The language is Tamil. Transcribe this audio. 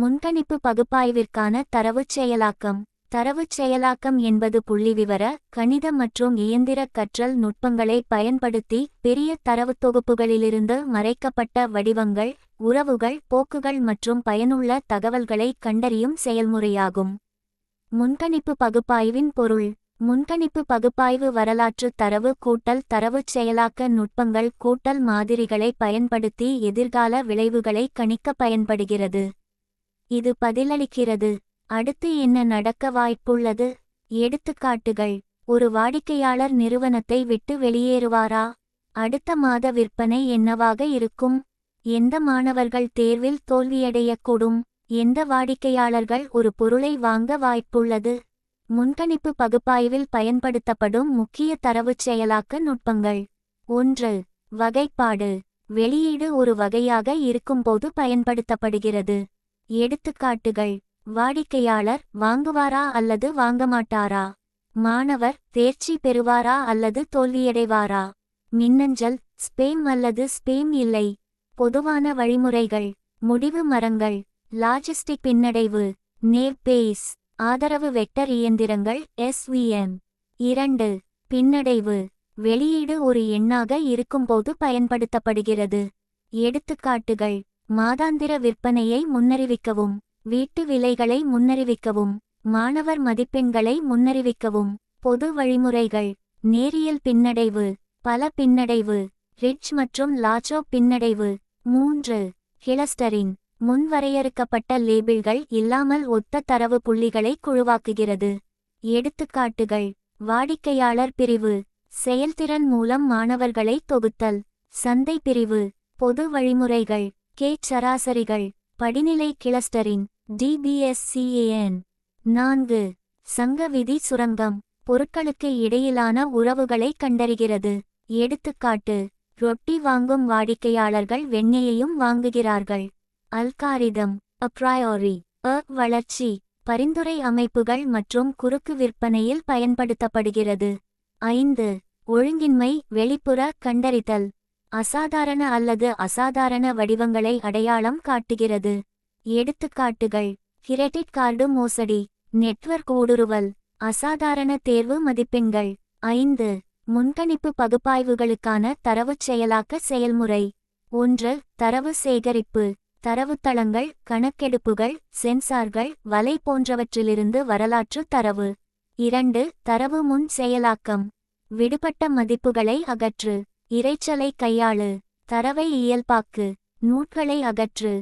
முன்கணிப்பு பகுப்பாய்விற்கான தரவுச் செயலாக்கம். தரவுச் செயலாக்கம் என்பது புள்ளிவிவர, கணித மற்றும் இயந்திர கற்றல் நுட்பங்களை பயன்படுத்தி பெரிய தரவுத் தொகுப்புகளிலிருந்து மறைக்கப்பட்ட வடிவங்கள், உறவுகள், போக்குகள் மற்றும் பயனுள்ள தகவல்களை கண்டறியும் செயல்முறையாகும். முன்கணிப்பு பகுப்பாய்வின் பொருள். முன்கணிப்பு பகுப்பாய்வு வரலாற்று தரவு கூட்டல் தரவுச் செயலாக்க நுட்பங்கள் கூட்டல் மாதிரிகளை பயன்படுத்தி எதிர்கால விளைவுகளை கணிக்க பயன்படுகிறது. இது பதிலளிக்கிறது. அடுத்து என்ன நடக்க வாய்ப்புள்ளது? எடுத்துக்காட்டுகள். ஒரு வாடிக்கையாளர் நிறுவனத்தை விட்டு வெளியேறுவாரா? அடுத்த மாத விற்பனை என்னவாக இருக்கும்? எந்த மாணவர்கள் தேர்வில் தோல்வியடையக்கூடும்? எந்த வாடிக்கையாளர்கள் ஒரு பொருளை வாங்க வாய்ப்புள்ளது? முன்கணிப்பு பகுப்பாய்வில் பயன்படுத்தப்படும் முக்கிய தரவுச் செயலாக்க நுட்பங்கள். 1. வகைப்பாடு. வெளியீடு ஒரு வகையாக இருக்கும்போது பயன்படுத்தப்படுகிறது. எடுத்துக்காட்டுகள். வாடிக்கையாளர் வாங்குவாரா அல்லது வாங்கமாட்டாரா? மாணவர் தேர்ச்சி பெறுவாரா அல்லது தோல்வியடைவாரா? மின்னஞ்சல் ஸ்பேம் அல்லது ஸ்பேம் இல்லை. பொதுவான வழிமுறைகள். முடிவு மரங்கள். லாஜிஸ்டிக் பின்னடைவு. Naive Bayes. ஆதரவு வெக்டர் இயந்திரங்கள் SVM. 2. பின்னடைவு. வெளியீடு ஒரு எண்ணாக இருக்கும்போது பயன்படுத்தப்படுகிறது. எடுத்துக்காட்டுகள். மாதாந்திர விற்பனையை முன்னறிவிக்கவும். வீட்டு விலைகளை முன்னறிவிக்கவும். மாணவர் மதிப்பெண்களை முன்னறிவிக்கவும். பொது வழிமுறைகள். நேரியல் பின்னடைவு. பல பின்னடைவு. ரிட்ஜ் மற்றும் லாச்சோ பின்னடைவு. 3. கிளஸ்டரிங். முன்வரையறுக்கப்பட்ட லேபிள்கள் இல்லாமல் ஒத்த தரவு புள்ளிகளை குழுவாக்குகிறது. எடுத்துக்காட்டுகள். வாடிக்கையாளர் பிரிவு. செயல்திறன் மூலம் மாணவர்களை தொகுத்தல். சந்தை பிரிவு. பொது வழிமுறைகள். கேட் சராசரிகள். படிநிலை கிளஸ்டரிங் DBSCAN. 4. சங்க விதி சுரங்கம். பொருட்களுக்கு இடையிலான உறவுகளை கண்டறிகிறது. எடுத்துக்காட்டு. ரொட்டி வாங்கும் வாடிக்கையாளர்கள் வெண்ணெயையும் வாங்குகிறார்கள். அல்காரிதம். அப்ராயோரி. வளர்ச்சி. பரிந்துரை அமைப்புகள் மற்றும் குறுக்கு விற்பனையில் பயன்படுத்தப்படுகிறது. 5. ஒழுங்கின்மை வெளிப்புற கண்டறிதல். அசாதாரண அல்லது அசாதாரண வடிவங்களை அடையாளம் காட்டுகிறது. எடுத்துக்காட்டுகள். கிரெடிட் கார்டு மோசடி. நெட்வொர்க் ஊடுருவல். அசாதாரண தேர்வு மதிப்பெண்கள். 5. முன்கணிப்பு பகுப்பாய்வுகளுக்கான தரவுச் செயலாக்க செயல்முறை. 1. தரவு சேகரிப்பு. தரவுத்தளங்கள், கணக்கெடுப்புகள், சென்சார்கள், வலை போன்றவற்றிலிருந்து வரலாற்று தரவு. 2. தரவு முன் செயலாக்கம். விடுபட்ட மதிப்புகளை அகற்று. இரைச்சலை கையாளு. தரவை இயல்பாக்கு. நூட்களை அகற்று.